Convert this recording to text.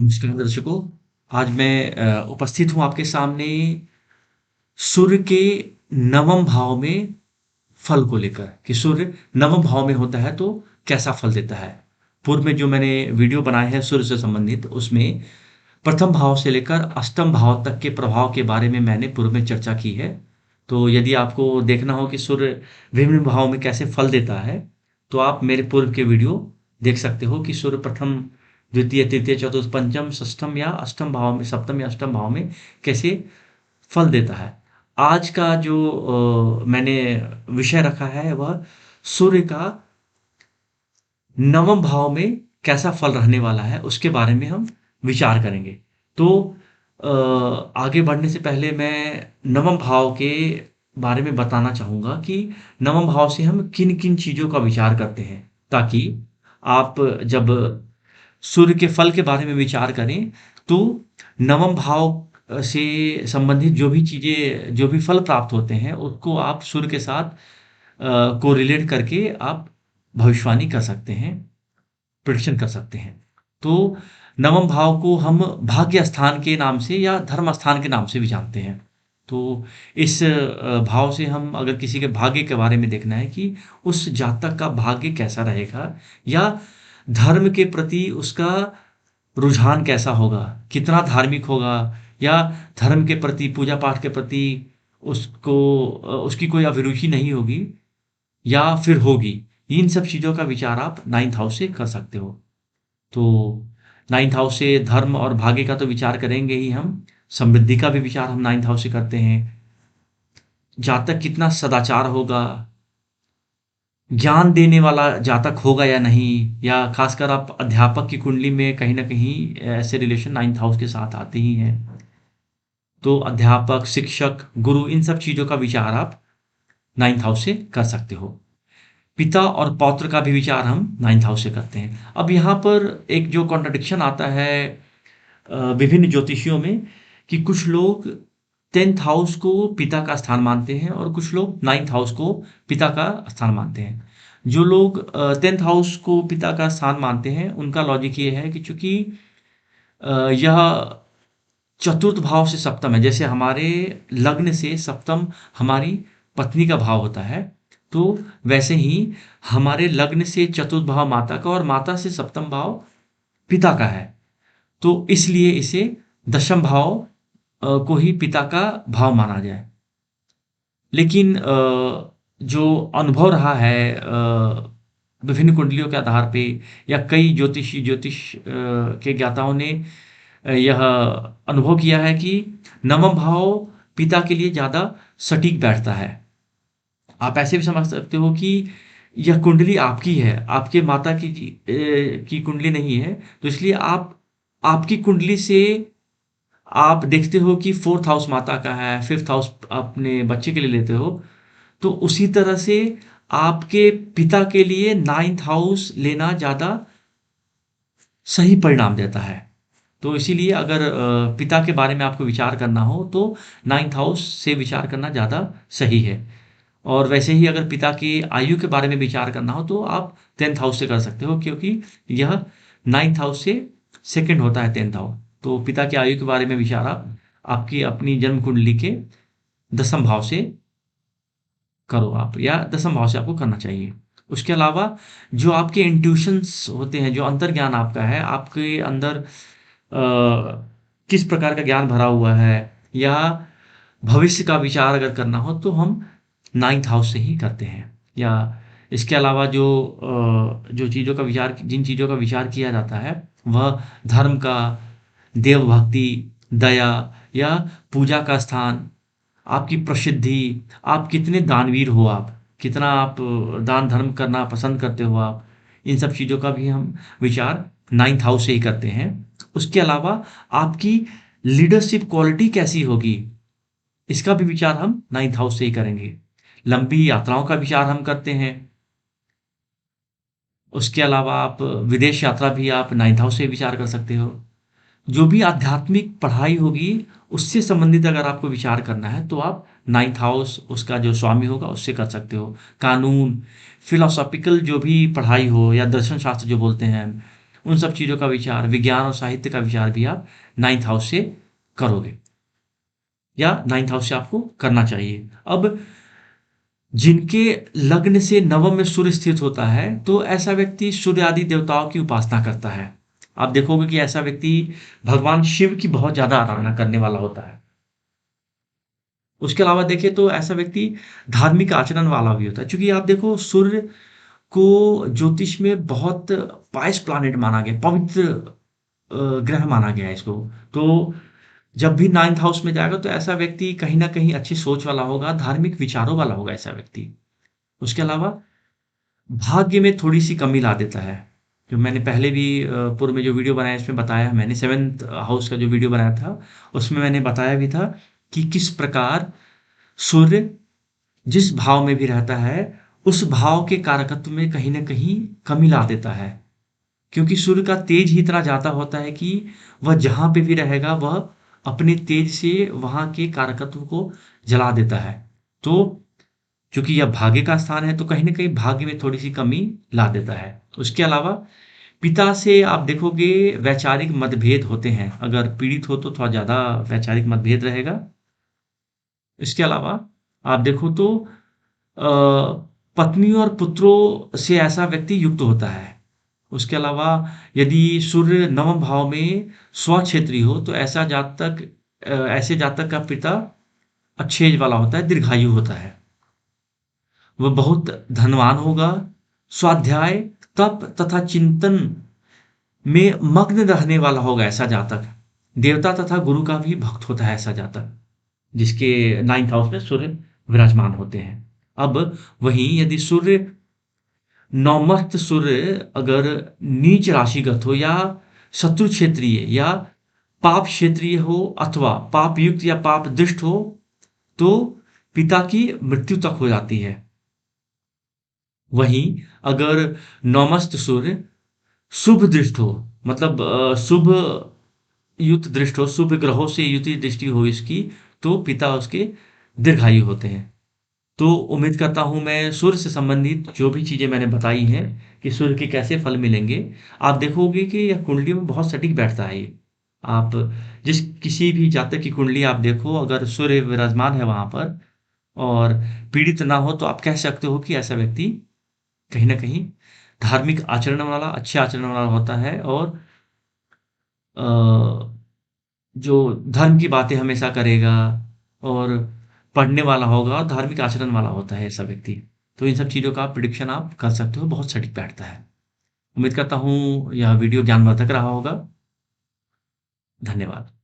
नमस्कार दर्शकों। आज मैं उपस्थित हूँ आपके सामने सूर्य के नवम भाव में फल को लेकर कि सूर्य नवम भाव में होता है तो कैसा फल देता है। पूर्व में जो मैंने वीडियो बनाए हैं सूर्य से संबंधित, उसमें प्रथम भाव से लेकर अष्टम भाव तक के प्रभाव के बारे में मैंने पूर्व में चर्चा की है। तो यदि आपको देखना हो कि सूर्य विभिन्न भाव में कैसे फल देता है, तो आप मेरे पूर्व के वीडियो देख सकते हो कि सूर्य प्रथम, द्वितीय, तृतीय, चतुर्थ, पंचम, षष्ठम या अष्टम भाव में, सप्तम या अष्टम भाव में कैसे फल देता है। आज का जो मैंने विषय रखा है वह सूर्य का नवम भाव में कैसा फल रहने वाला है उसके बारे में हम विचार करेंगे। तो आगे बढ़ने से पहले मैं नवम भाव के बारे में बताना चाहूँगा कि नवम भाव से हम किन-किन चीज़ों का विचार करते हैं, ताकि आप जब सूर्य के फल के बारे में विचार करें, तो नवम भाव से संबंधित जो भी चीज़ें, जो भी फल प्राप्त होते हैं, उसको आप सूर्य के साथ कोरिलेट करके आप भविष्यवाणी कर सकते हैं, प्रेडिक्शन कर सकते हैं। तो नवम भाव को हम भाग्य स्थान के नाम से या धर्म स्थान के नाम से भी जानते हैं। तो इस भाव से हम अगर किसी के भाग्य के बारे में देखना है कि उस जातक का भाग्य कैसा रहेगा, या धर्म के प्रति उसका रुझान कैसा होगा, कितना धार्मिक होगा, या धर्म के प्रति, पूजा पाठ के प्रति उसको उसकी कोई अभिरुचि नहीं होगी या फिर होगी। इन सब चीज़ों का विचार आप नाइन्थ हाउस से कर सकते हो। तो नाइन्थ हाउस से धर्म और भाग्य का तो विचार करेंगे ही हम, समृद्धि का भी विचार हम नाइन्थ हाउस से करते हैं। जातक कितना सदाचार होगा, ज्ञान देने वाला जातक होगा या नहीं, या खासकर आप अध्यापक की कुंडली में कहीं न कहीं ऐसे रिलेशन नाइन्थ हाउस के साथ आते ही हैं। तो अध्यापक, शिक्षक, गुरु, इन सब चीज़ों का विचार आप नाइन्थ हाउस से कर सकते हो। पिता और पौत्र का भी विचार हम नाइन्थ हाउस से करते हैं। अब यहाँ पर एक जो कॉन्ट्रडिक्शन आता है विभिन्न ज्योतिषियों में, कि कुछ लोग 10th हाउस को पिता का स्थान मानते हैं और कुछ लोग 9th हाउस को पिता का स्थान मानते हैं। जो लोग 10th हाउस को पिता का स्थान मानते हैं, उनका लॉजिक ये है कि चूंकि यह चतुर्थ भाव से सप्तम है, जैसे हमारे लग्न से सप्तम हमारी पत्नी का भाव होता है, तो वैसे ही हमारे लग्न से चतुर्थ भाव माता का और माता से सप्तम भाव पिता का है। तो इसलिए इसे दशम भाव को ही पिता का भाव माना जाए। लेकिन जो अनुभव रहा है विभिन्न कुंडलियों के आधार पे, या कई ज्योतिष के ज्ञाताओं ने यह अनुभव किया है कि नवम भाव पिता के लिए ज़्यादा सटीक बैठता है। आप ऐसे भी समझ सकते हो कि यह कुंडली आपकी है, आपके माता की कुंडली नहीं है, तो इसलिए आप आपकी कुंडली से आप देखते हो कि 4th हाउस माता का है, 5th हाउस अपने बच्चे के लिए लेते हो, तो उसी तरह से आपके पिता के लिए 9th हाउस लेना ज़्यादा सही परिणाम देता है। तो इसीलिए अगर पिता के बारे में आपको विचार करना हो तो 9th हाउस से विचार करना ज़्यादा सही है। और वैसे ही अगर पिता की आयु के बारे में विचार करना हो तो आप 10th हाउस से कर सकते हो, क्योंकि यह 9th हाउस से सेकंड होता है 10th हाउस। तो पिता की आयु के बारे में विचार आप आपकी अपनी जन्म कुंडली के दसम भाव से करो आप, या दसम भाव से आपको करना चाहिए। उसके अलावा जो आपके इंट्यूशंस होते हैं, जो अंतर्ज्ञान आपका है, आपके अंदर किस प्रकार का ज्ञान भरा हुआ है, या भविष्य का विचार अगर करना हो तो हम 9th हाउस से ही करते हैं। या इसके अलावा जो चीज़ों का विचार, जिन चीज़ों का विचार किया जाता है, वह धर्म का, देवभक्ति, दया, या पूजा का स्थान, आपकी प्रसिद्धि, आप कितने दानवीर हो, आप कितना आप दान धर्म करना पसंद करते हो आप, इन सब चीज़ों का भी हम विचार 9th हाउस से ही करते हैं। उसके अलावा आपकी लीडरशिप क्वालिटी कैसी होगी, इसका भी विचार हम 9th हाउस से ही करेंगे। लंबी यात्राओं का विचार हम करते हैं। उसके अलावा आप विदेश यात्रा भी आप 9th हाउस से विचार कर सकते हो। जो भी आध्यात्मिक पढ़ाई होगी, उससे संबंधित अगर आपको विचार करना है तो आप 9th हाउस, उसका जो स्वामी होगा उससे कर सकते हो। कानून, फिलोसॉफिकल जो भी पढ़ाई हो, या दर्शन शास्त्र जो बोलते हैं, उन सब चीज़ों का विचार, विज्ञान और साहित्य का विचार भी आप 9th हाउस से करोगे, या 9th हाउस से आपको करना चाहिए। अब जिनके लग्न से नवम में सूर्य स्थित होता है, तो ऐसा व्यक्ति सूर्य आदि देवताओं की उपासना करता है। आप देखोगे कि ऐसा व्यक्ति भगवान शिव की बहुत ज़्यादा आराधना करने वाला होता है। उसके अलावा देखें तो ऐसा व्यक्ति धार्मिक आचरण वाला भी होता है। चूँकि आप देखो, सूर्य को ज्योतिष में बहुत पायस प्लैनेट माना गया, पवित्र ग्रह माना गया है इसको। तो जब भी 9th हाउस में जाएगा, तो ऐसा व्यक्ति कहीं न कहीं अच्छी सोच वाला होगा, धार्मिक विचारों वाला होगा ऐसा व्यक्ति। उसके अलावा भाग्य में थोड़ी-सी कमी ला देता है। जो मैंने पहले भी पूर्व में जो वीडियो बनाया इसमें बताया मैंने, 7th हाउस का जो वीडियो बनाया था, उसमें मैंने बताया भी था कि किस प्रकार सूर्य जिस भाव में भी रहता है, उस भाव के कारकत्व में कहीं न कहीं कमी ला देता है। क्योंकि सूर्य का तेज ही इतना ज़्यादा होता है कि वह जहाँ पे भी रहेगा, वह अपने तेज से वहाँ के कारकत्व को जला देता है। तो चूँकि यह भाग्य का स्थान है, तो कहीं न कहीं भाग्य में थोड़ी-सी कमी ला देता है। उसके अलावा पिता से आप देखोगे वैचारिक मतभेद होते हैं। अगर पीड़ित हो तो थोड़ा ज़्यादा वैचारिक मतभेद रहेगा। इसके अलावा आप देखो तो अ, पत्नी और पुत्रों से ऐसा व्यक्ति युक्त होता है। उसके अलावा यदि सूर्य नवम भाव में स्वक्षेत्री हो, तो ऐसे जातक का पिता अच्छे वाला होता है, दीर्घायु होता है। वह बहुत धनवान होगा, स्वाध्याय, तप तथा चिंतन में मग्न रहने वाला होगा ऐसा जातक। देवता तथा गुरु का भी भक्त होता है ऐसा जातक, जिसके 9th हाउस में सूर्य विराजमान होते हैं। अब वहीं यदि सूर्य नवमस्थ सूर्य अगर नीच राशिगत हो, या शत्रु क्षेत्रीय या पाप क्षेत्रीय हो, अथवा पाप युक्त या पाप दृष्ट हो, तो पिता की मृत्यु तक हो जाती है। वहीं अगर नवमस्थ सूर्य शुभ दृष्ट हो, मतलब शुभ युत दृष्ट हो, शुभ ग्रहों से युति दृष्टि हो इसकी, तो पिता उसके दीर्घायु होते हैं। तो उम्मीद करता हूँ मैं सूर्य से संबंधित जो भी चीज़ें मैंने बताई हैं कि सूर्य के कैसे फल मिलेंगे, आप देखोगे कि यह कुंडली में बहुत सटीक बैठता है ये। आप जिस किसी भी जातक की कुंडली आप देखो, अगर सूर्य विराजमान है वहाँ पर और पीड़ित ना हो, तो आप कह सकते हो कि ऐसा व्यक्ति कहीं न कहीं धार्मिक आचरण वाला, अच्छे आचरण वाला होता है, और अ, जो धर्म की बातें हमेशा करेगा, और पढ़ने वाला होगा, और धार्मिक आचरण वाला होता है ऐसा व्यक्ति। तो इन सब चीज़ों का प्रिडिक्शन आप कर सकते हो, बहुत सटीक बैठता है। उम्मीद करता हूँ यह वीडियो ज्ञानवर्धक रहा होगा। धन्यवाद।